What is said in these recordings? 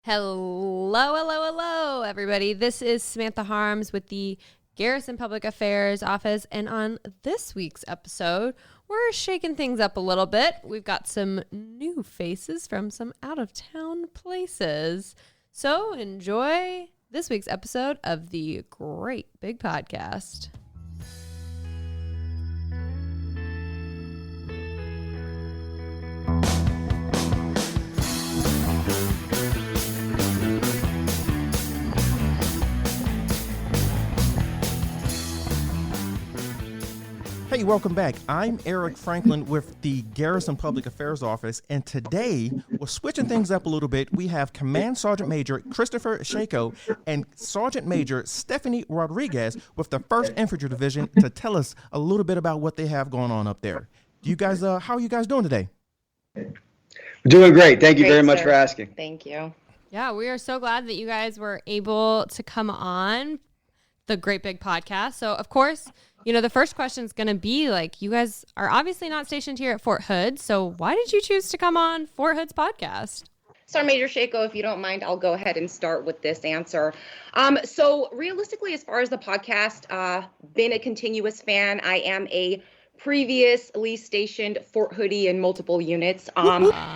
Hello, everybody. This is Samantha Harms with the Garrison Public Affairs Office, and on this week's episode, we're shaking things up a little bit. We've got some new faces from some out-of-town places. So enjoy this week's episode of the Great Big Podcast. Hey, welcome back. I'm Eric Franklin with the Garrison Public Affairs Office, and today we're switching things up a little bit. We have Command Sergeant Major Christopher Shako and Sergeant Major Stephanie Rodriguez with the 1st Infantry Division to tell us a little bit about what they have going on up there. You guys, how are you guys doing today? We're doing great. Thank you very much for asking. Thank you. Yeah, we are so glad that you guys were able to come on the Great Big Podcast. So, of course, you know, the first question is going to be like, you guys are obviously not stationed here at Fort Hood. So why did you choose to come on Fort Hood's podcast? Sergeant Major Shako, if you don't mind, I'll go ahead and start with this answer. So realistically, as far as the podcast, been a continuous fan. I am a previously stationed Fort Hoodie in multiple units.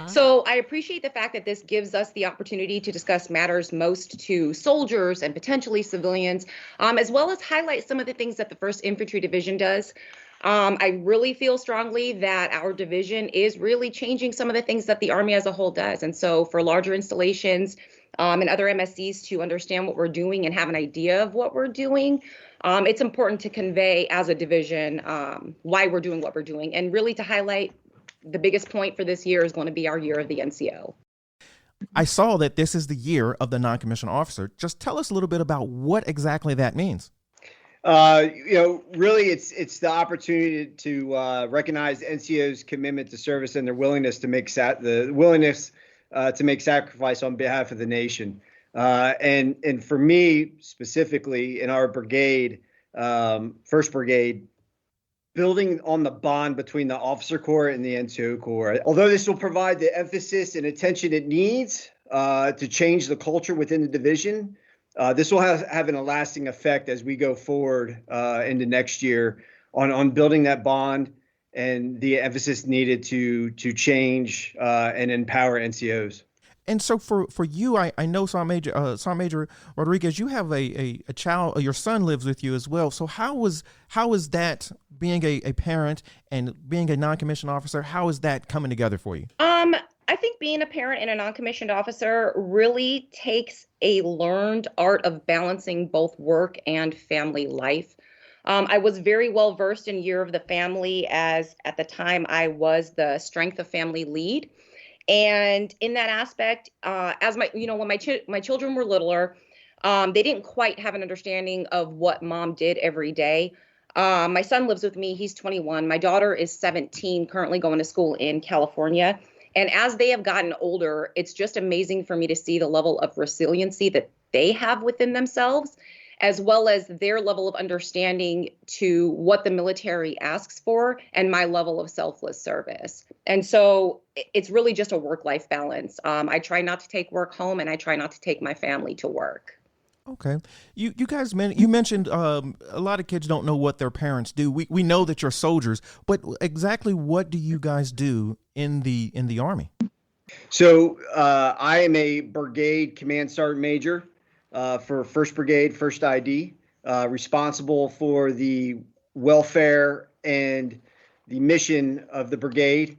So I appreciate the fact that this gives us the opportunity to discuss matters most to soldiers and potentially civilians, as well as highlight some of the things that the 1st Infantry Division does. I really feel strongly that our division is really changing some of the things that the Army as a whole does. And so for larger installations and other MSCs to understand what we're doing and have an idea of what we're doing, it's important to convey as a division why we're doing what we're doing, and really to highlight the biggest point for this year is going to be our year of the NCO. I saw that this is the year of the non-commissioned officer. Just tell us a little bit about what exactly that means. Really, it's the opportunity to recognize NCO's commitment to service and their willingness to make sacrifice on behalf of the nation. And for me specifically in our brigade, 1st Brigade, building on the bond between the officer corps and the NCO corps. Although this will provide the emphasis and attention it needs to change the culture within the division, this will have a lasting effect as we go forward into next year on building that bond and the emphasis needed to change and empower NCOs. And so for you, I know Sergeant Major Rodriguez, you have a child, your son lives with you as well. So how is that, being a parent and being a non-commissioned officer, how is that coming together for you? I think being a parent and a non-commissioned officer really takes a learned art of balancing both work and family life. I was very well versed in Year of the Family, as at the time I was the Strength of Family lead. And in that aspect, as when my children were littler, they didn't quite have an understanding of what mom did every day. My son lives with me. He's 21. My daughter is 17, currently going to school in California. And as they have gotten older, it's just amazing for me to see the level of resiliency that they have within themselves, as well as their level of understanding to what the military asks for and my level of selfless service. And so it's really just a work-life balance. I try not to take work home, and I try not to take my family to work. Okay. You guys, you mentioned a lot of kids don't know what their parents do. We know that you're soldiers, but exactly what do you guys do in the Army? So I am a brigade command sergeant major for 1st Brigade, 1st ID, responsible for the welfare and the mission of the brigade.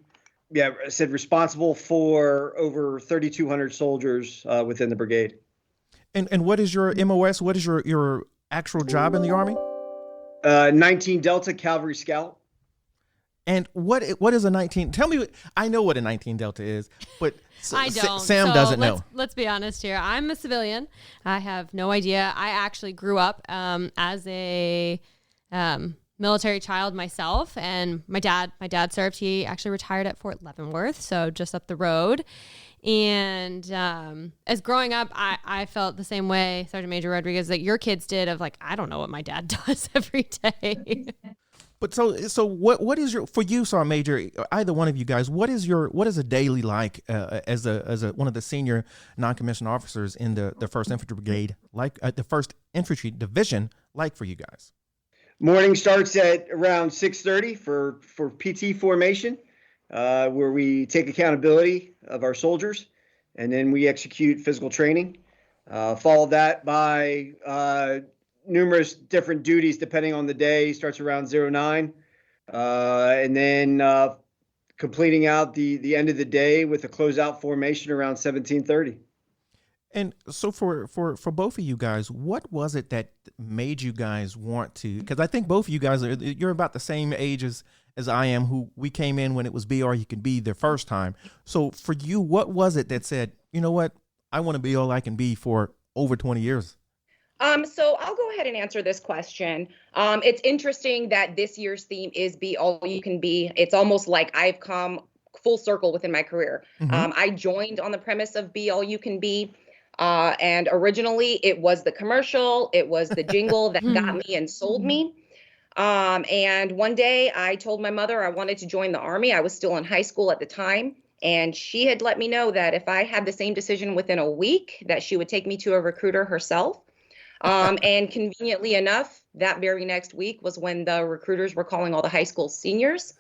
Yeah, I said responsible for over 3,200 soldiers within the brigade. And what is your MOS? What is your actual job in the Army? 19 Delta Cavalry Scout. And what is a 19? Tell me. I know what a 19 Delta is, but I don't. Sam doesn't know. Let's be honest here. I'm a civilian. I have no idea. I actually grew up as a military child myself, and my dad served. He actually retired at Fort Leavenworth, so just up the road. And as growing up, I felt the same way, Sergeant Major Rodriguez, that your kids did, of like, I don't know what my dad does every day. But so what is your, for you, Sergeant Major, either one of you guys, what is a daily like as a one of the senior non-commissioned officers in the 1st Infantry Brigade, like the 1st Infantry Division, like for you guys? Morning starts at around 6:30 for PT formation, where we take accountability of our soldiers, and then we execute physical training. Follow that by numerous different duties depending on the day. Starts around 09, and then completing out the end of the day with a closeout formation around 17:30. And so for both of you guys, what was it that made you guys want to? Because I think both of you guys you're about the same age as I am, who we came in when it was Be All You Can Be the first time. So for you, what was it that said, you know what, I want to be all I can be for over 20 years? So I'll go ahead and answer this question. It's interesting that this year's theme is Be All You Can Be. It's almost like I've come full circle within my career. Mm-hmm. I joined on the premise of Be All You Can Be. And originally it was the commercial, it was the jingle that got me and sold me. And one day I told my mother I wanted to join the Army. I was still in high school at the time. And she had let me know that if I had the same decision within a week, that she would take me to a recruiter herself. And conveniently enough, that very next week was when the recruiters were calling all the high school seniors.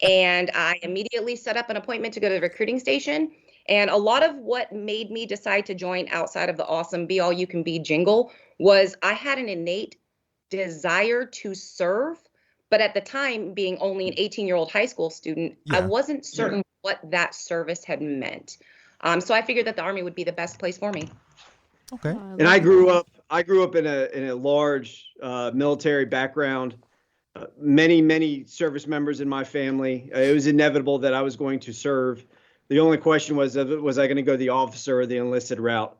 And I immediately set up an appointment to go to the recruiting station. And a lot of what made me decide to join outside of the awesome Be All You Can Be jingle was I had an innate desire to serve. But at the time, being only an 18-year-old high school student, I wasn't certain what that service had meant. So I figured that the Army would be the best place for me. Okay. And I grew up in a large military background. Many service members in my family. It was inevitable that I was going to serve. The only question was I going to go the officer or the enlisted route?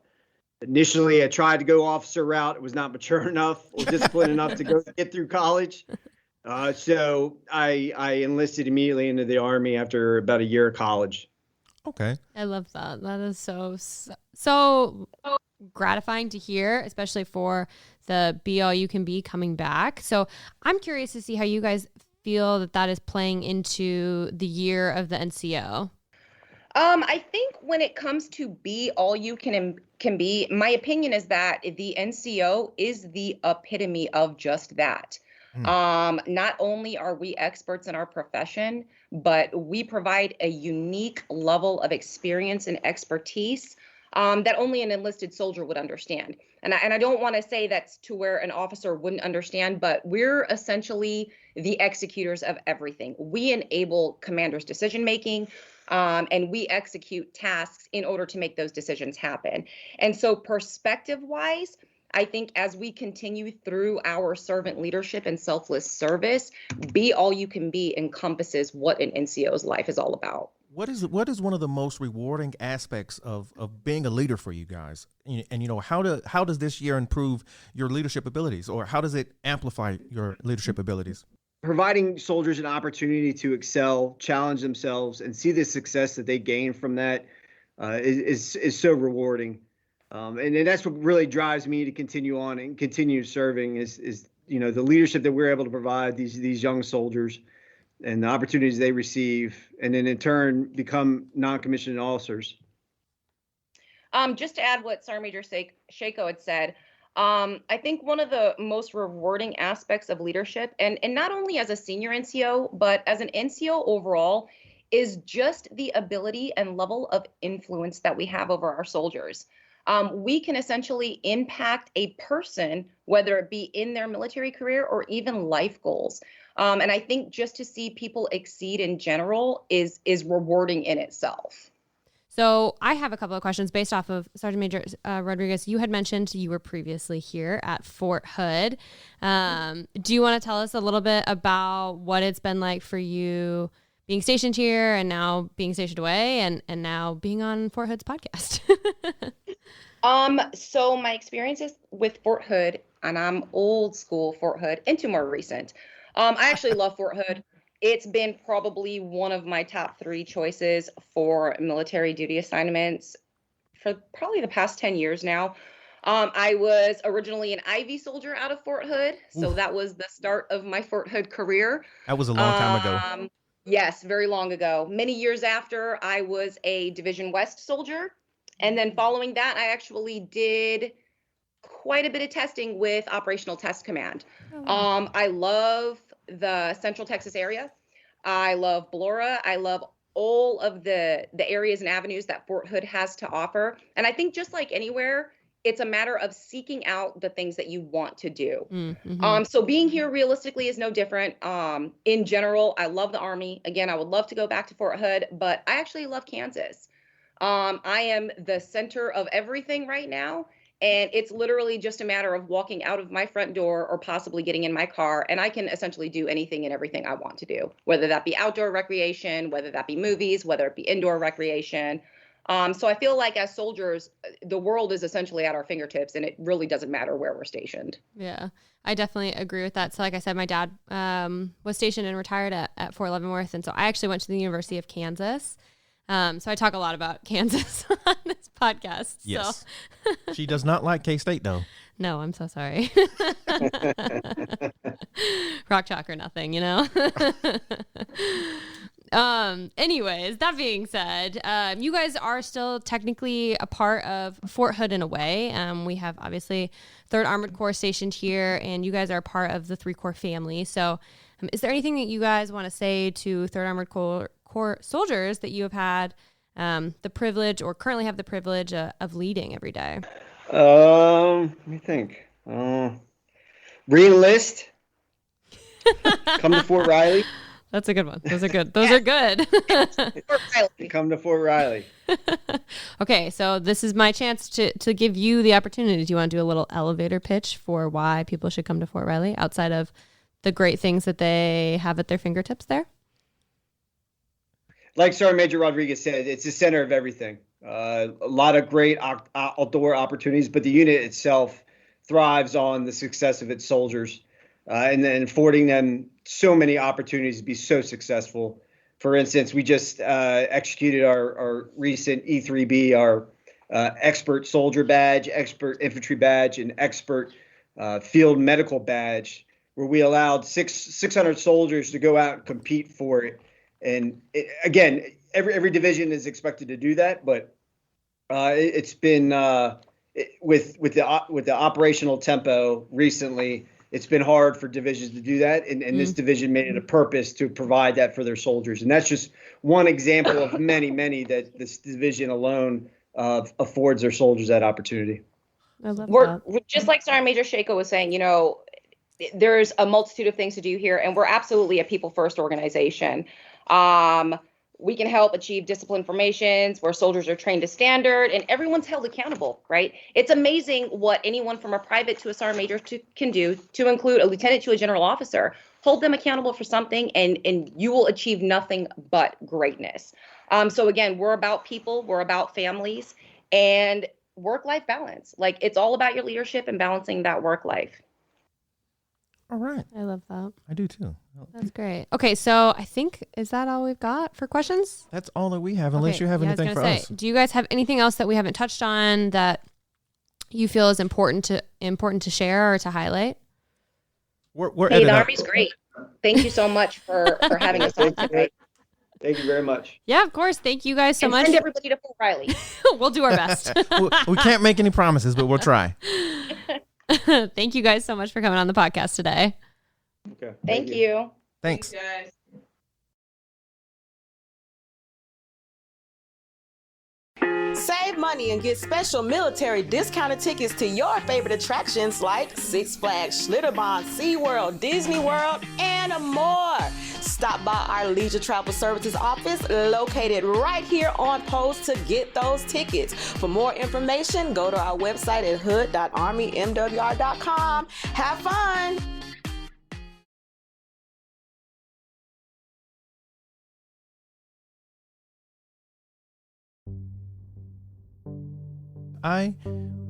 Initially, I tried to go officer route. It was not mature enough or disciplined enough to get through college. So I enlisted immediately into the Army after about a year of college. Okay. I love that. That is so gratifying to hear, especially for the Be All You Can Be coming back. So I'm curious to see how you guys feel that is playing into the year of the NCO. I think when it comes to Be All You Can Be, my opinion is that the NCO is the epitome of just that. Not only are we experts in our profession, but we provide a unique level of experience and expertise that only an enlisted soldier would understand. And I don't want to say that's to where an officer wouldn't understand, but we're essentially the executors of everything. We enable commanders' decision making. And we execute tasks in order to make those decisions happen. And so perspective-wise, I think as we continue through our servant leadership and selfless service, Be All You Can Be encompasses what an NCO's life is all about. What is one of the most rewarding aspects of being a leader for you guys? And how does this year improve your leadership abilities, or how does it amplify your leadership abilities? Providing soldiers an opportunity to excel, challenge themselves, and see the success that they gain from that is so rewarding. And that's what really drives me to continue on and continue serving is the leadership that we're able to provide these young soldiers and the opportunities they receive, and then in turn become non-commissioned officers. Just to add what Sergeant Major Shako had said, I think one of the most rewarding aspects of leadership, and not only as a senior NCO, but as an NCO overall, is just the ability and level of influence that we have over our soldiers. We can essentially impact a person, whether it be in their military career or even life goals. And I think just to see people exceed in general is rewarding in itself. So I have a couple of questions based off of Sergeant Major Rodriguez. You had mentioned you were previously here at Fort Hood. Do you want to tell us a little bit about what it's been like for you being stationed here and now being stationed away and now being on Fort Hood's podcast? So my experiences with Fort Hood, and I'm old school Fort Hood into more recent. I actually love Fort Hood. It's been probably one of my top 3 choices for military duty assignments for probably the past 10 years now. I was originally an Ivy soldier out of Fort Hood, so that was the start of my Fort Hood career. That was a long time ago. Yes, very long ago. Many years after, I was a Division West soldier. And then following that, I actually did quite a bit of testing with Operational Test Command. I love the Central Texas area. I love Blora. I love all of the areas and avenues that Fort Hood has to offer. And I think just like anywhere, it's a matter of seeking out the things that you want to do. Mm-hmm. So being here realistically is no different. In general, I love the Army. Again, I would love to go back to Fort Hood, but I actually love Kansas. I am the center of everything right now. And it's literally just a matter of walking out of my front door or possibly getting in my car, and I can essentially do anything and everything I want to do, whether that be outdoor recreation, whether that be movies, whether it be indoor recreation. So I feel like as soldiers, the world is essentially at our fingertips, and it really doesn't matter where we're stationed. Yeah, I definitely agree with that. So like I said, my dad was stationed and retired at Fort Leavenworth, and so I actually went to the University of Kansas. So I talk a lot about Kansas on this podcast. Yes. So. She does not like K-State, though. No, I'm so sorry. Rock chalk or nothing, you know? Anyways, that being said, you guys are still technically a part of Fort Hood in a way. We have obviously 3rd Armored Corps stationed here, and you guys are a part of the 3 Corps family. So is there anything that you guys want to say to 3rd Armored Corps soldiers that you have had the privilege or currently have the privilege of leading every day? Let me think. Re-enlist. Come to Fort Riley. That's a good one. Those are good. Those are good. Come to Fort Riley. Okay, so this is my chance to give you the opportunity. Do you want to do a little elevator pitch for why people should come to Fort Riley outside of the great things that they have at their fingertips there? Like Sergeant Major Rodriguez said, it's the center of everything. A lot of great outdoor opportunities, but the unit itself thrives on the success of its soldiers and then affording them so many opportunities to be so successful. For instance, we just executed our recent E3B, our expert soldier badge, expert infantry badge, and expert field medical badge, where we allowed 600 soldiers to go out and compete for it. And again, every division is expected to do that, but it's been with the operational tempo recently. It's been hard for divisions to do that, and this division made it a purpose to provide that for their soldiers. And that's just one example of many that this division alone affords their soldiers that opportunity. I love We're just like Sergeant Major Shako was saying, you know, there's a multitude of things to do here, and we're absolutely a people-first organization. We can help achieve discipline formations where soldiers are trained to standard and everyone's held accountable, right? It's amazing what anyone from a private to a sergeant major can do, to include a lieutenant to a general officer. Hold them accountable for something and you will achieve nothing but greatness. So again, we're about people, we're about families, and work-life balance. Like, it's all about your leadership and balancing that work life. All right. I love that. I do too. That's great. Okay, so I think, is that all we've got for questions? That's all that we have, unless you have anything for us. Do you guys have anything else that we haven't touched on that you feel is important to share or to highlight? Hey, the Army's great. Thank you so much for having us on today. Thank you very much. Yeah, of course. Thank you guys so much. Send everybody to Fort Riley. We'll do our best. We can't make any promises, but we'll try. Thank you guys so much for coming on the podcast today. Okay. Thank you. Thanks. Thanks, guys. Save money and get special military discounted tickets to your favorite attractions like Six Flags, Schlitterbahn, SeaWorld, Disney World, and more. Stop by our Leisure Travel Services office located right here on post to get those tickets. For more information, go to our website at hood.armymwr.com. Have fun! I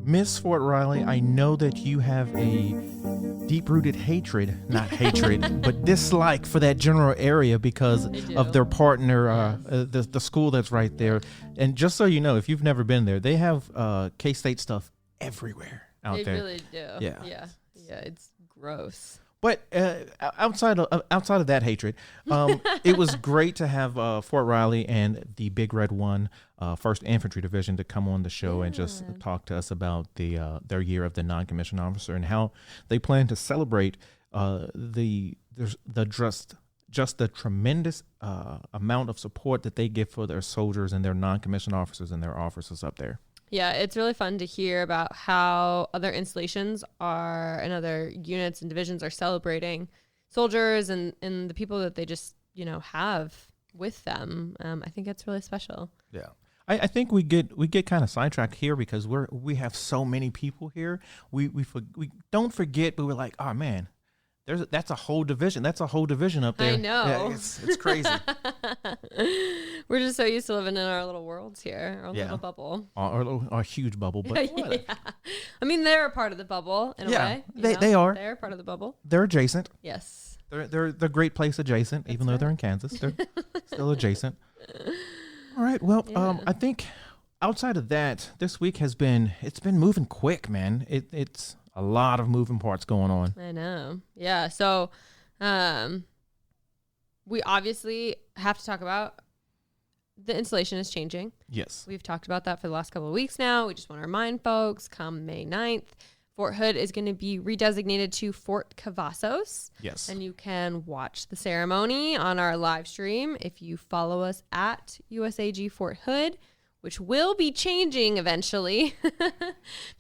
miss Fort Riley. I know that you have a deep-rooted hatred, not hatred, but dislike for that general area because of their partner, the school that's right there. And just so you know, if you've never been there, they have K-State stuff everywhere out They there. really do. Yeah. Yeah. Yeah. It's gross. But outside of that hatred, it was great to have Fort Riley and the Big Red One, 1st Infantry Division, to come on the show and just talk to us about their year of the non-commissioned officer and how they plan to celebrate the tremendous amount of support that they give for their soldiers and their non-commissioned officers and their officers up there. Yeah, it's really fun to hear about how other installations and other units and divisions are celebrating soldiers and the people that they just, have with them. I think it's really special. Yeah. I think we get kind of sidetracked here because we have so many people here. We don't forget, but we're like, oh man, that's a whole division. That's a whole division up there. I know. Yeah, it's crazy. We're just so used to living in our little worlds here, our little bubble. Our huge bubble, but Yeah. I mean, they're a part of the bubble in a way. They are. They're part of the bubble. They're adjacent. Yes. They're Great Place adjacent, even though they're in Kansas. They're still adjacent. All right. Well, I think outside of that, this week it's been moving quick, man. It's a lot of moving parts going on. I know. Yeah. So, we obviously have to talk about the installation is changing. Yes. We've talked about that for the last couple of weeks now. We just want to remind folks, come May 9th, Fort Hood is going to be redesignated to Fort Cavazos. Yes. And you can watch the ceremony on our live stream if you follow us at USAG Fort Hood, which will be changing eventually.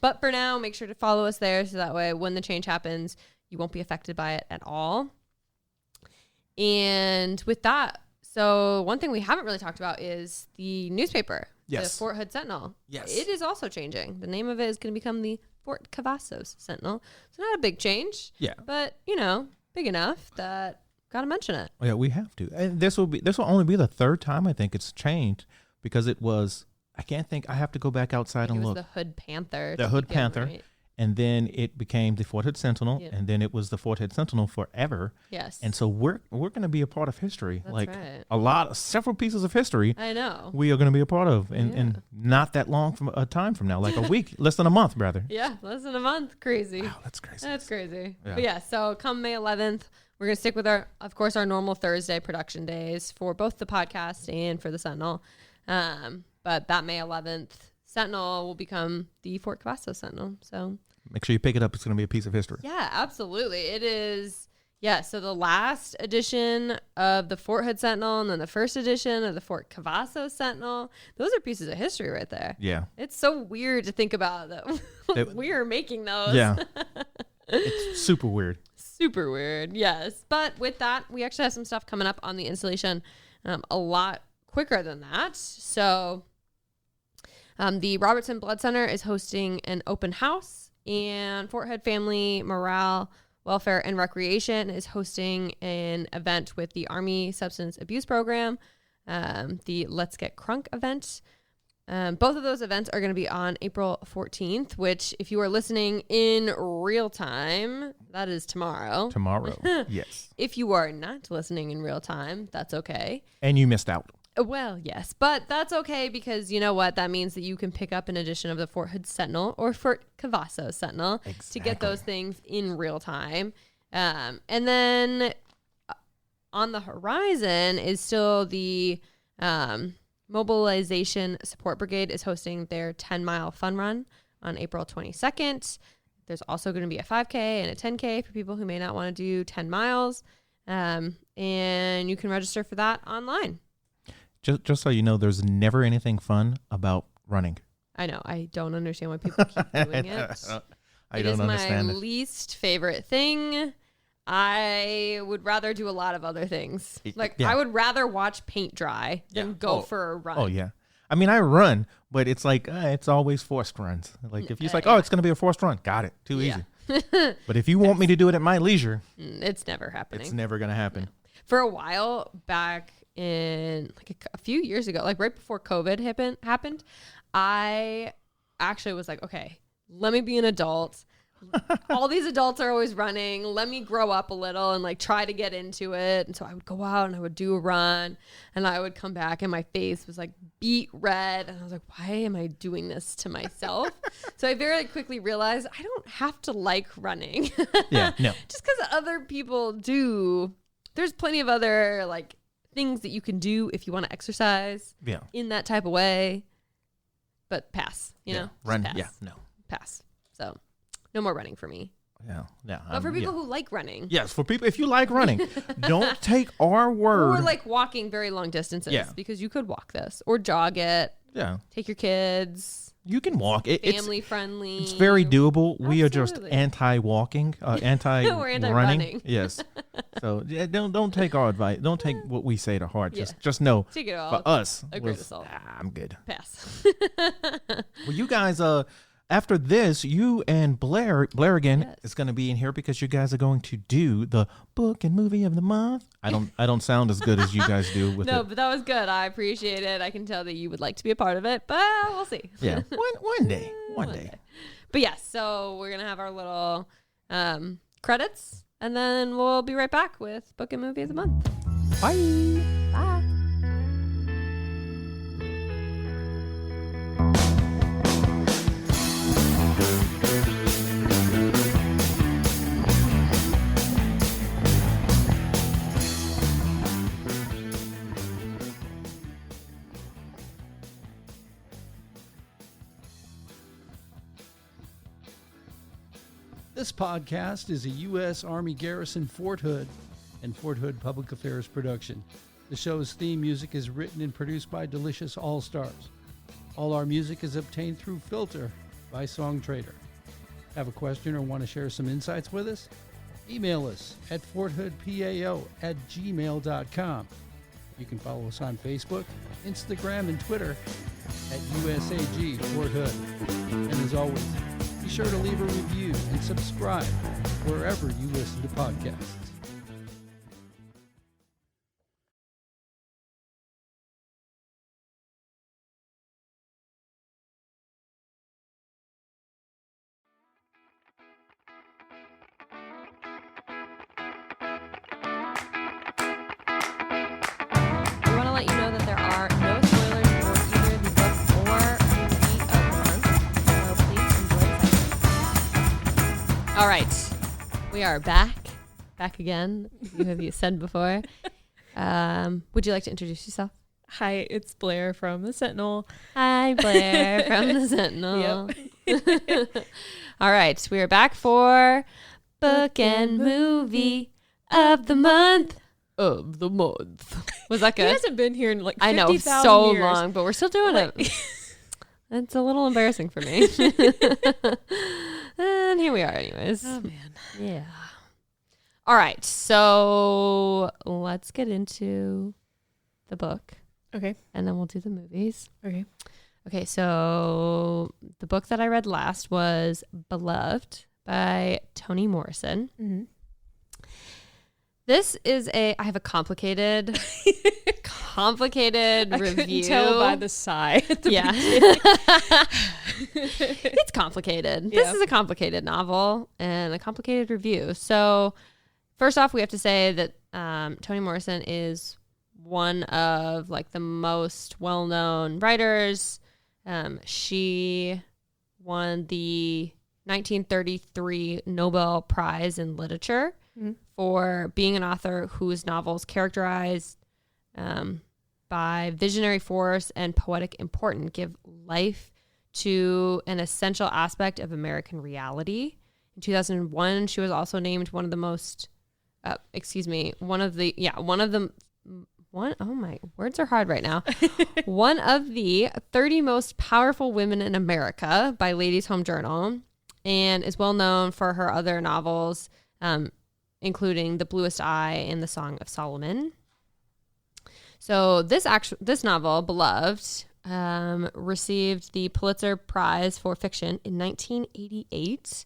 But for now, make sure to follow us there so that way when the change happens, you won't be affected by it at all. And with that, so one thing we haven't really talked about is the newspaper, Yes. the Fort Hood Sentinel. Yes. It is also changing. The name of it is going to become the Fort Cavazos Sentinel. So not a big change. Yeah. But, big enough that got to mention it. Yeah, we have to. And this will only be the third time I think it's changed because it was, I have to go back outside and It was look. the Hood Panther. The to Hood begin, Panther. right? And then it became the Fort Hood Sentinel, Yeah. and then it was the Fort Hood Sentinel forever. Yes. And so we're going to be a part of history. That's like right. several pieces of history I know. we are going to be a part of and not that long from a time from now, like a week, less than a month, rather. Yeah, less than a month. Crazy. Wow, that's crazy. That's crazy. Yeah. But yeah, so come May 11th, we're going to stick with our normal Thursday production days for both the podcast and for the Sentinel. But that May 11th, Sentinel will become the Fort Cavazos Sentinel. So Make sure you pick it up. It's going to be a piece of history. yeah, absolutely. It is. Yeah, so the last edition of the Fort Hood Sentinel and then the first edition of the Fort Cavazos Sentinel, those are pieces of history right there. Yeah. It's so weird to think about that we are making those. Yeah. It's super weird. Super weird, yes. But with that, we actually have some stuff coming up on the installation a lot quicker than that. So the Robertson Blood Center is hosting an open house, and Fort Hood Family Morale, Welfare, and Recreation is hosting an event with the Army Substance Abuse Program, the Let's Get Crunk event. Both of those events are going to be on April 14th, which if you are listening in real time, that is tomorrow. Tomorrow. Yes. If you are not listening in real time, that's okay. And you missed out. Well, yes, but that's okay because you know what? That means that you can pick up an edition of the Fort Hood Sentinel or Fort Cavazos Sentinel to get those things in real time. And then on the horizon is still the Mobilization Support Brigade is hosting their 10-mile fun run on April 22nd. There's also going to be a 5K and a 10K for people who may not want to do 10 miles. And you can register for that online. Just so you know, there's never anything fun about running. I know. I don't understand why people keep doing it. I don't understand It it. is my least favorite thing. I would rather do a lot of other things. Like, Yeah. I would rather watch paint dry than go for a run. Oh, yeah. I mean, I run, but it's like, it's always forced runs. Like, if you're like, it's going to be a forced run, got it. Too easy. But if you want me to do it at my leisure, it's never happening. it's never going to happen. For a while back in like a few years ago, like right before COVID happened, I actually was like, okay, let me be an adult. all these adults are always running. Let me grow up a little and like try to get into it. And so I would go out and I would do a run and I would come back and my face was like beet red. And I was like, why am I doing this to myself? So I very quickly realized I don't have to like running. Yeah, no. Just because other people do. There's plenty of other like things that you can do if you want to exercise in that type of way. But pass, you know? Run, pass. yeah, no. Pass. So no more running for me. Yeah. But for people who like running. Yes, for people, if you like running, don't take our word. Or like walking very long distances because you could walk this or jog it. Yeah. Take your kids. You can walk. Family friendly. It's very doable. Absolutely. We are just anti-walking, We're anti-running. anti-running. Yes. So don't take our advice. Don't take what we say to heart. Just know. Take it all. For us, A grain of salt. I'm good. Pass. Well, you guys, after this, you and Blair again is going to be in here because you guys are going to do the book and movie of the month. I don't sound as good as you guys do with it. No, but that was good. I appreciate it. I can tell that you would like to be a part of it, but we'll see. Yeah, one day. But yes, so we're gonna have our little credits, and then we'll be right back with book and movie of the month. Bye. Bye. This podcast is a U.S. Army Garrison Fort Hood and Fort Hood Public Affairs production. The show's theme music is written and produced by Delicious All-Stars. All our music is obtained through Filter by Song Trader. Have a question or want to share some insights with us? Email us at forthoodpao@gmail.com. You can follow us on Facebook, Instagram, and Twitter at USAG Fort Hood. And as always, be sure to leave a review and subscribe wherever you listen to podcasts. We want to let you know that there are no spoilers for either the book or movie of the month, so please enjoy the All right, we are back again. You said before. Would you like to introduce yourself? Hi, it's Blair from the Sentinel. Hi, Blair from the Sentinel. All right, we are back for book and movie of the month. Was that good? He hasn't been here in like 50, I know, 000 so years. long, but we're still doing it. It's a little embarrassing for me. And here we are anyways. Oh, man. Yeah. All right, so let's get into the book. Okay. And then we'll do the movies. Okay. Okay, so the book that I read last was Beloved by Toni Morrison. Mm-hmm. This is I have a complicated review. I couldn't tell by the sigh. Yeah. It's complicated. Yeah. This is a complicated novel and a complicated review. So first off, we have to say that Toni Morrison is one of like the most well-known writers. She won the 1933 Nobel Prize in Literature for being an author whose novels characterized by visionary force and poetic importance give life to an essential aspect of American reality. In 2001, she was also named one of the most, oh my words are hard right now. One of the 30 most powerful women in America by Ladies' Home Journal, and is well known for her other novels, including The Bluest Eye and The Song of Solomon. So this novel, Beloved, received the Pulitzer Prize for Fiction in 1988,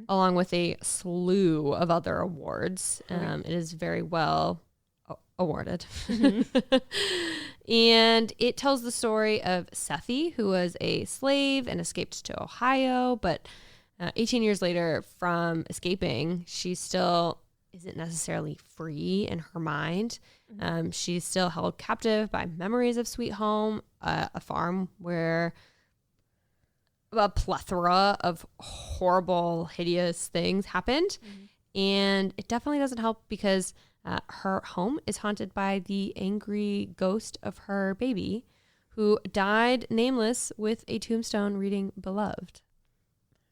along with a slew of other awards. It is very well awarded. And it tells the story of Sethi, who was a slave and escaped to Ohio, but 18 years later from escaping, she still isn't necessarily free in her mind. She's still held captive by memories of Sweet Home, a farm where a plethora of horrible, hideous things happened. And it definitely doesn't help because her home is haunted by the angry ghost of her baby, who died nameless with a tombstone reading "Beloved."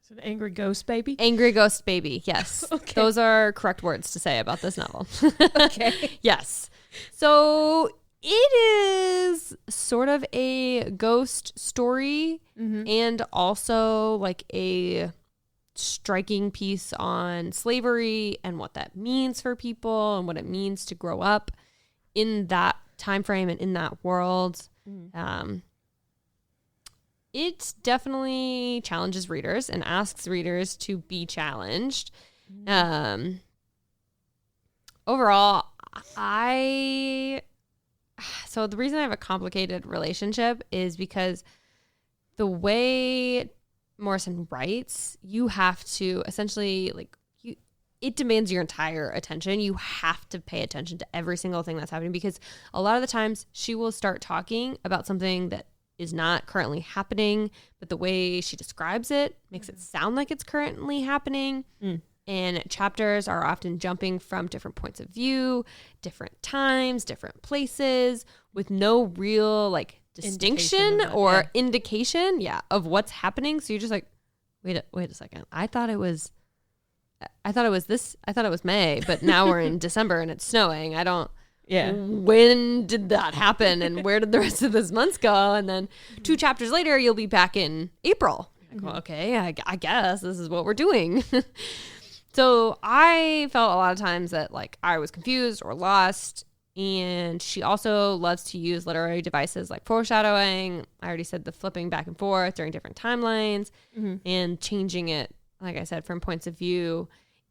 Is it an angry ghost baby? Angry ghost baby, yes. Okay. Those are correct words to say about this novel. Okay. Yes. So it is sort of a ghost story and also like a striking piece on slavery and what that means for people and what it means to grow up in that time frame and in that world. It definitely challenges readers and asks readers to be challenged. Overall, so the reason I have a complicated relationship is because the way Morrison writes, you have to essentially it demands your entire attention. You have to pay attention to every single thing that's happening, because a lot of the times she will start talking about something that is not currently happening, but the way she describes it makes it sound like it's currently happening. And chapters are often jumping from different points of view, different times, different places, with no real like distinction or indication of what's happening. So you're just like, wait a second. I thought it was May, but now we're in December and it's snowing. When did that happen and where did the rest of this month go? And then 2 chapters later, you'll be back in April. Like, well, okay, I guess this is what we're doing. So I felt a lot of times that like I was confused or lost. And she also loves to use literary devices like foreshadowing. I already said the flipping back and forth during different timelines and changing it, like I said, from points of view,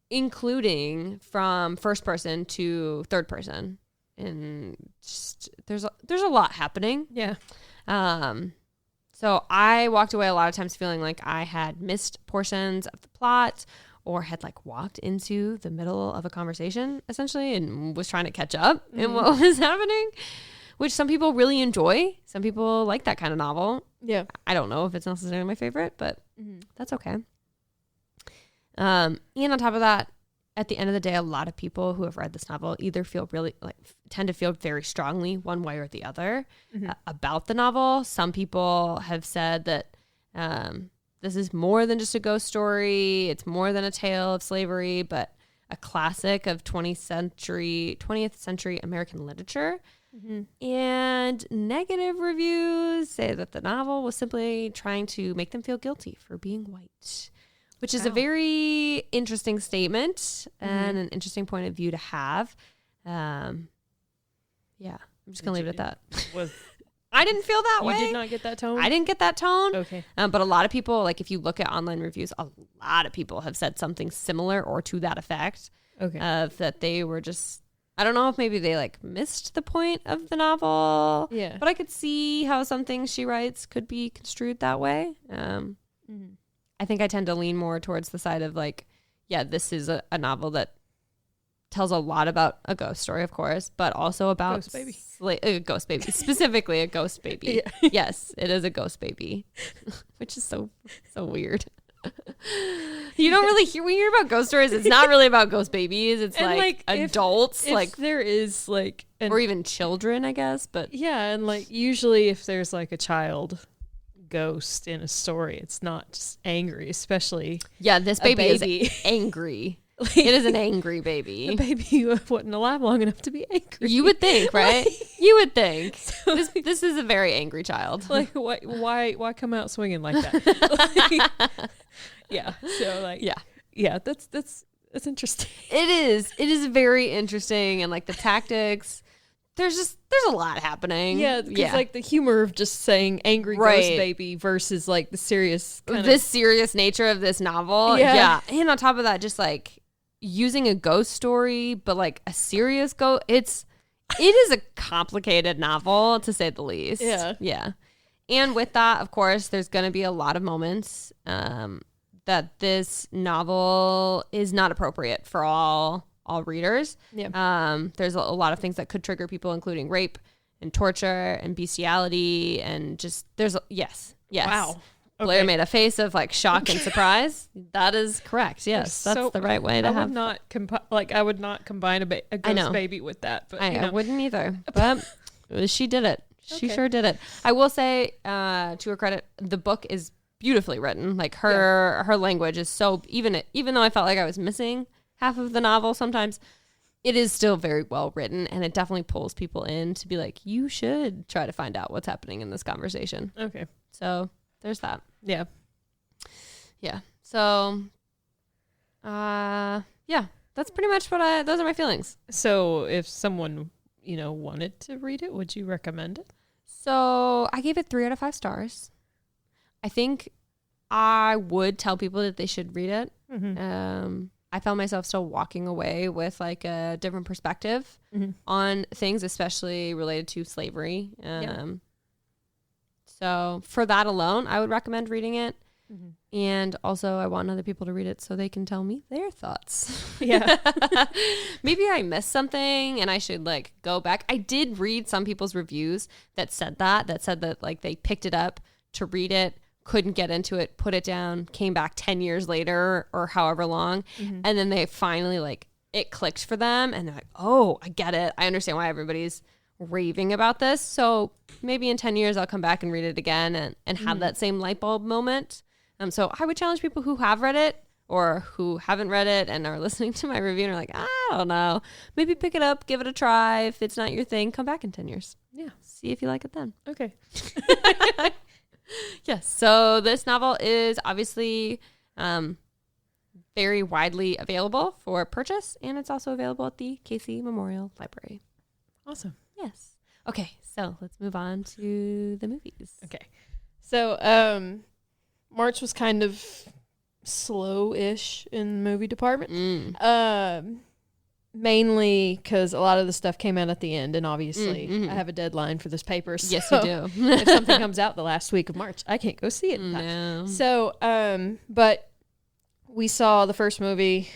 including from first person to third person. And just, there's a lot happening. Yeah. So I walked away a lot of times feeling like I had missed portions of the plot, or had like walked into the middle of a conversation essentially and was trying to catch up in what was happening, which some people really enjoy. Some people like that kind of novel. Yeah. I don't know if it's necessarily my favorite, but that's okay. And on top of that, at the end of the day, a lot of people who have read this novel either feel really tend to feel very strongly one way or the other about the novel. Some people have said that this is more than just a ghost story. It's more than a tale of slavery, but a classic of 20th century American literature. And negative reviews say that the novel was simply trying to make them feel guilty for being white, which is a very interesting statement and an interesting point of view to have. I'm just going to leave it at that. I didn't feel that way. You did not get that tone? I didn't get that tone. Okay. But a lot of people, like if you look at online reviews, a lot of people have said something similar or to that effect. Okay. That they were just, I don't know if maybe they like missed the point of the novel. Yeah. But I could see how some things she writes could be construed that way. I think I tend to lean more towards the side of like, yeah, this is a novel that tells a lot about a ghost story, of course, but also about ghost baby. A ghost baby, specifically a ghost baby. Yeah. Yes, it is a ghost baby, which is so weird. You don't really hear when you hear about ghost stories. It's not really about ghost babies. It's And, like adults, if there is like or even children, I guess. But yeah, and like usually if there's like a child ghost in a story, it's not just angry, especially this baby is angry. It is an angry the baby. baby wasn't alive long enough to be angry. You would think, right? You would think. This is a very angry child. Like why come out swinging like that? Yeah. So like yeah, that's interesting. It is very interesting, and like the tactics, there's a lot happening. Yeah, because like the humor of just saying angry ghost baby versus like the serious serious nature of this novel. Yeah. And on top of that, just like using a ghost story, but like a serious ghost. It is a complicated novel to say the least. Yeah. Yeah. And with that, of course, there's going to be a lot of moments that this novel is not appropriate for all readers. Yeah. There's a lot of things that could trigger people, including rape and torture and bestiality, and just yes. Wow. Blair Okay. made a face of like shock and surprise. That is correct. Yes, that's the right way to I have. would not I would not combine a ghost baby with that. But I wouldn't either. But she did it. She sure did it. I will say, to her credit, the book is beautifully written. Like her language is so even though I felt like I was missing half of the novel sometimes, it is still very well written, and it definitely pulls people in to be like, you should try to find out what's happening in this conversation. Okay. So there's that. Yeah. Yeah. So, that's pretty much those are my feelings. So if someone, wanted to read it, would you recommend it? So I gave it 3 out of 5 stars. I think I would tell people that they should read it. Mm-hmm. I found myself still walking away with like a different perspective on things, especially related to slavery. So for that alone, I would recommend reading it. Mm-hmm. And also I want other people to read it so they can tell me their thoughts. Yeah. Maybe I missed something and I should like go back. I did read some people's reviews that said that like they picked it up to read it, couldn't get into it, put it down, came back 10 years later or however long. Mm-hmm. And then they finally like it clicked for them and they're like, oh, I get it. I understand why everybody's raving about this. So maybe in 10 years I'll come back and read it again and have that same light bulb moment. So I would challenge people who have read it or who haven't read it and are listening to my review and are like, I don't know, maybe pick it up, give it a try. If it's not your thing, come back in 10 years. Yeah. See if you like it then. Okay. Yes. So this novel is obviously very widely available for purchase, and it's also available at the Casey Memorial Library. Awesome. Yes. Okay. So let's move on to the movies. Okay. So March was kind of slow-ish in the movie department. Mainly because a lot of the stuff came out at the end, and obviously I have a deadline for this paper. So yes, you do. if something comes out the last week of March, I can't go see it in time. No. So, but we saw the first movie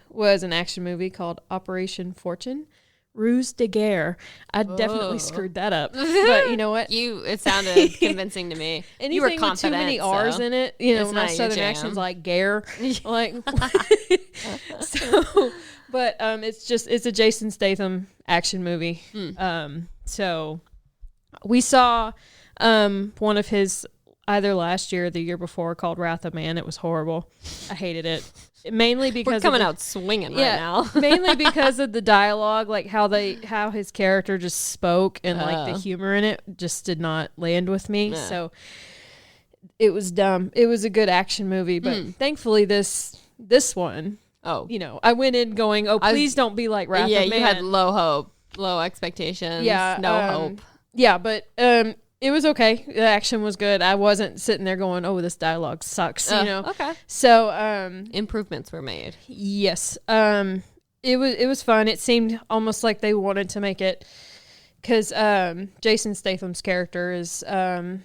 was an action movie called Operation Fortune. Ruse de Guerre. I definitely screwed that up. But you know what? It sounded convincing to me. Anything you were with confident, too many R's in it, my southern accent's like Gare. Like so but it's a Jason Statham action movie. So we saw one of his either last year or the year before called Wrath of Man. It was horrible. I hated it. Mainly because we're coming out swinging right now. Mainly because of the dialogue, like how his character just spoke and like the humor in it just did not land with me. So it was dumb. It was a good action movie, but thankfully this one, I went in going, please don't be like Wrath of Man. Yeah, you had low hope, low expectations, no hope. Yeah, but it was okay. The action was good. I wasn't sitting there going, "Oh, this dialogue sucks." Okay. So improvements were made. Yes. It was fun. It seemed almost like they wanted to make it because Jason Statham's character is I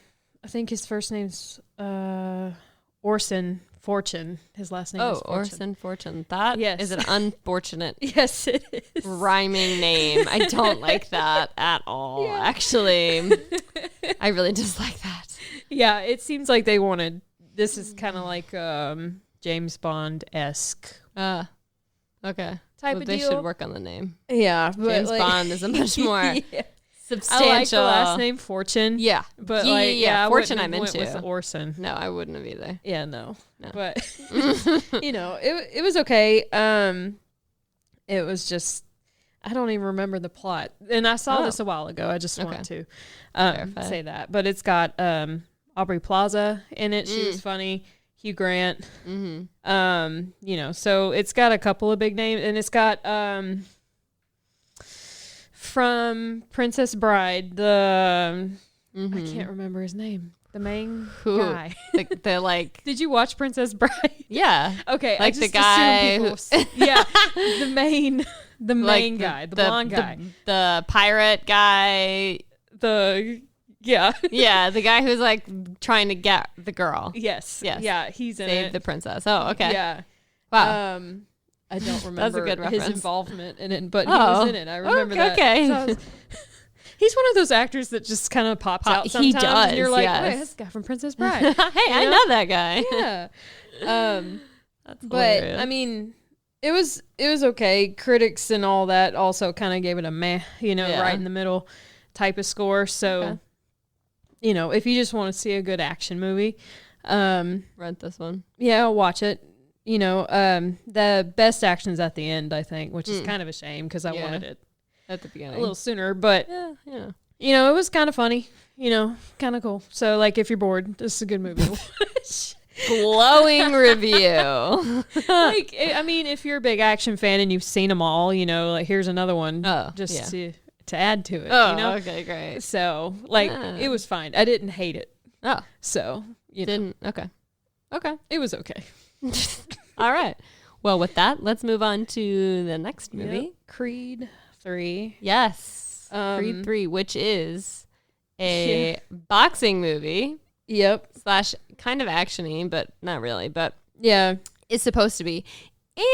think his first name's Orson Fortune. His last name is Fortune. Orson Fortune. That is an unfortunate yes, it is. Rhyming name. I don't like that at all. Yeah. Actually, I really dislike that. Yeah, it seems like they wanted. This is kind of like James Bond-esque. Okay. Type of they deal. should work on the name. Yeah, but James Bond is a much more substantial. I like the last name Fortune. Yeah, but Fortune I I'm into. With Orson. No, I wouldn't have either. Yeah, no. But it was okay. It was just I don't even remember the plot, and I saw this a while ago. I just want to say that. But it's got Aubrey Plaza in it. She was funny. Hugh Grant. So it's got a couple of big names, and it's got from Princess Bride, I can't remember his name. The main guy. the like. Did you watch Princess Bride? Yeah. Okay. Like the guy who. The main guy, the blonde guy, the pirate guy. Yeah. Yeah, the guy who's like trying to get the girl. Yes. Yes. Yeah, he's in Save it. the princess. Oh, okay. Yeah. Wow. I don't remember a good his reference. involvement in it, but he was in it. I remember that. Okay. So he's one of those actors that just kind of pops out sometimes. He does. And you're like, yes. wait, that's the guy from Princess Bride. Hey, I know that guy. Yeah. That's But hilarious. I mean, it was okay. Critics and all that also kind of gave it a meh, Yeah. right in the middle type of score. So, Okay. if you just want to see a good action movie, Rent this one. yeah, I'll watch it. The best action's at the end, I think, which is kind of a shame because I Yeah. wanted it At the beginning. a little sooner. But Yeah. it was kind of funny. Kind of cool. So, like, if you're bored, this is a good movie to watch. Glowing review. Like, I mean, if you're a big action fan and you've seen them all, like, here's another one just to add to it. Oh, okay, great. So, like, Yeah. it was fine. I didn't hate it. Oh, So, didn't. Okay. it was okay. All right. Well, with that, let's move on to the next movie. Yep. Creed 3. Yes. Creed 3, which is a boxing movie Yep. / kind of action-y, but not really, but Yeah. it's supposed to be.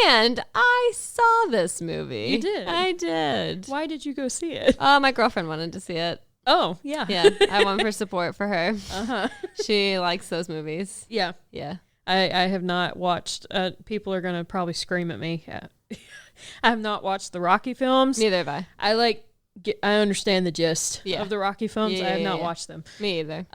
And I saw this movie. You did? I did. Why did you go see it? My girlfriend wanted to see it. Oh, yeah. Yeah, I went for support for her. Uh-huh. She likes those movies. Yeah. Yeah. I have not watched, people are going to probably scream at me. I have not watched the Rocky films. Neither have I. I understand the gist Yeah. of the Rocky films. Yeah, I have not yeah. watched them. Me either.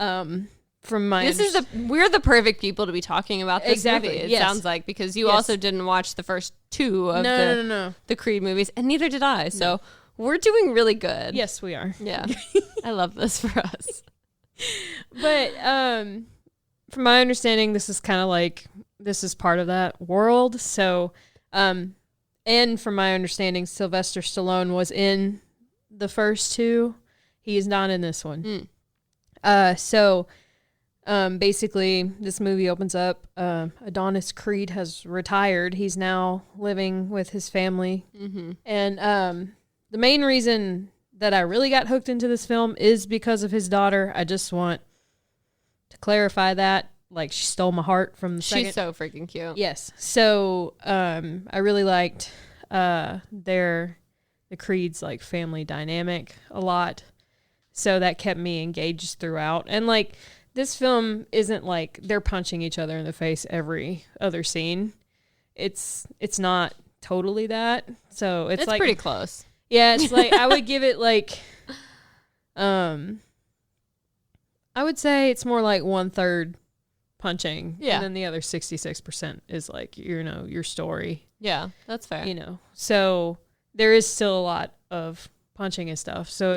From my We're the perfect people to be talking about this Exactly, movie. It yes. sounds like, because you Yes. also didn't watch the first two of No. the Creed movies, and neither did I. So we're doing really good. Yes, we are. Yeah. I love this for us. But from my understanding, this is kind of like this is part of that world. So, and from my understanding, Sylvester Stallone was in the first two. He is not in this one. So basically, this movie opens up. Adonis Creed has retired. He's now living with his family, and the main reason that I really got hooked into this film is because of his daughter. I just want to clarify that. Like, she stole my heart from the second. She's so freaking cute. Yes. So I really liked the Creed's like family dynamic a lot. So that kept me engaged throughout. And like, this film isn't like they're punching each other in the face every other scene. It's not totally that. So it's like pretty close. yeah, it's like I would give it like I would say it's more like 1/3 punching. Yeah. And then the other 66% is like, your story. Yeah, that's fair. So there is still a lot of punching and stuff. So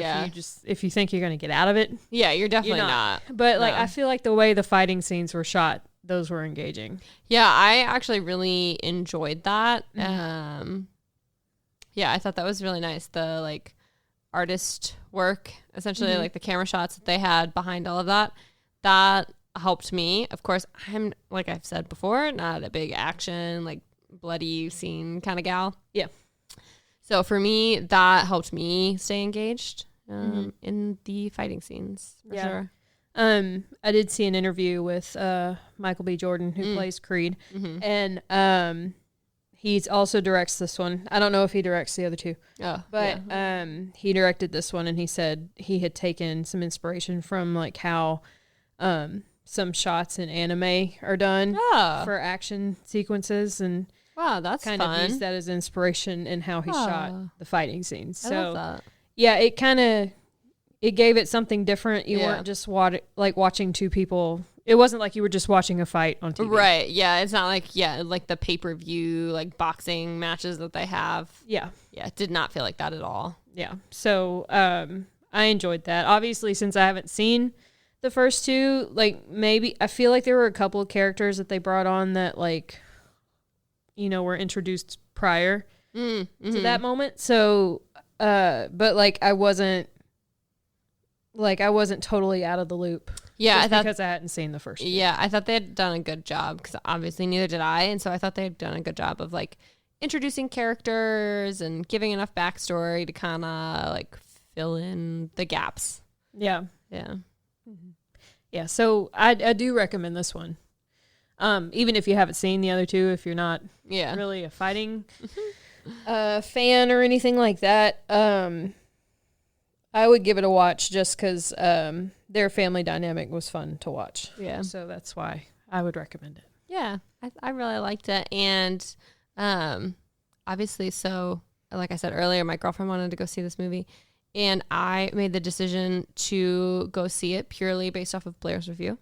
if you think you're gonna get out of it, Yeah, you're definitely you're not. But like No. I feel like the way the fighting scenes were shot, those were engaging. Yeah, I actually really enjoyed that. Mm-hmm. Yeah, I thought that was really nice. The like artist work, essentially Mm-hmm. like the camera shots that they had behind all of that, that helped me. Of course, I'm, like I've said before, not a big action, like bloody scene kind of gal. Yeah. So for me, that helped me stay engaged in the fighting scenes for Yeah. sure. I did see an interview with Michael B. Jordan, who plays Creed, and he also directs this one. I don't know if he directs the other two, Oh, but yeah. he directed this one, and he said he had taken some inspiration from like how some shots in anime are done Oh. for action sequences, and Wow, that's kind fun. of used that as inspiration in how he shot the fighting scenes. I So love that. yeah, it gave it something different. You Yeah. weren't just watching two people. It wasn't like you were just watching a fight on TV. Right. Yeah. It's not like, like the pay-per-view, like boxing matches that they have. Yeah. Yeah. It did not feel like that at all. Yeah. So I enjoyed that. Obviously, since I haven't seen the first two, like maybe I feel like there were a couple of characters that they brought on that like, were introduced prior to that moment. So, but like I wasn't totally out of the loop. Yeah. just I thought, because I hadn't seen the first two. yeah, I thought they had done a good job, because obviously neither did I. And so I thought they had done a good job of like introducing characters and giving enough backstory to kind of like fill in the gaps. Yeah. Yeah. Yeah, so I do recommend this one. Even if you haven't seen the other two, if you're not really a fighting fan or anything like that, I would give it a watch just because their family dynamic was fun to watch. Yeah. So that's why I would recommend it. Yeah, I really liked it. And obviously, so like I said earlier, my girlfriend wanted to go see this movie. And I made the decision to go see it purely based off of Blair's review.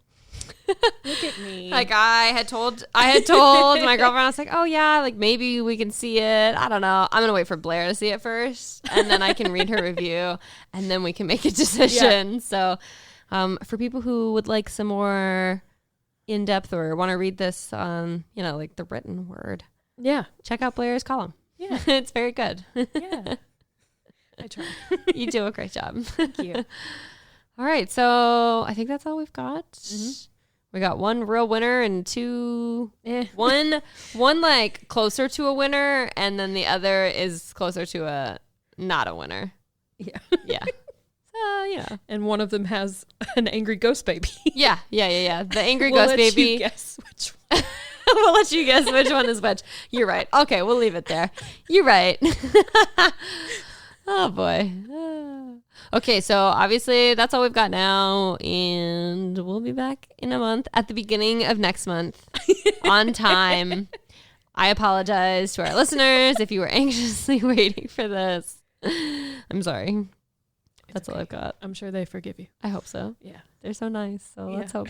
Look at me. Like I had told my girlfriend, I was like, oh yeah, like maybe we can see it. I don't know. I'm going to wait for Blair to see it first. And then I can read her review and then we can make a decision. Yeah. So for people who would like some more in-depth or want to read this, like the written word. Yeah. Check out Blair's column. Yeah. It's very good. Yeah. I try. You do a great job. Thank you. All right. So I think that's all we've got. Mm-hmm. We got one real winner and two, one like closer to a winner. And then the other is closer to a not a winner. Yeah. Yeah. So, and one of them has an angry ghost baby. Yeah. The angry ghost baby. You guess which one. We'll let you guess which one is which. You're right. Okay, we'll leave it there. You're right. Oh, boy. Okay, so obviously that's all we've got now, and we'll be back in a month at the beginning of next month on time. I apologize to our listeners if you were anxiously waiting for this. I'm sorry. That's all I've got. I'm sure they forgive you. I hope so. Yeah. They're so nice, so let's hope.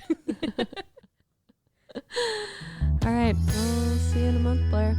All right. We'll see you in a month, Blair.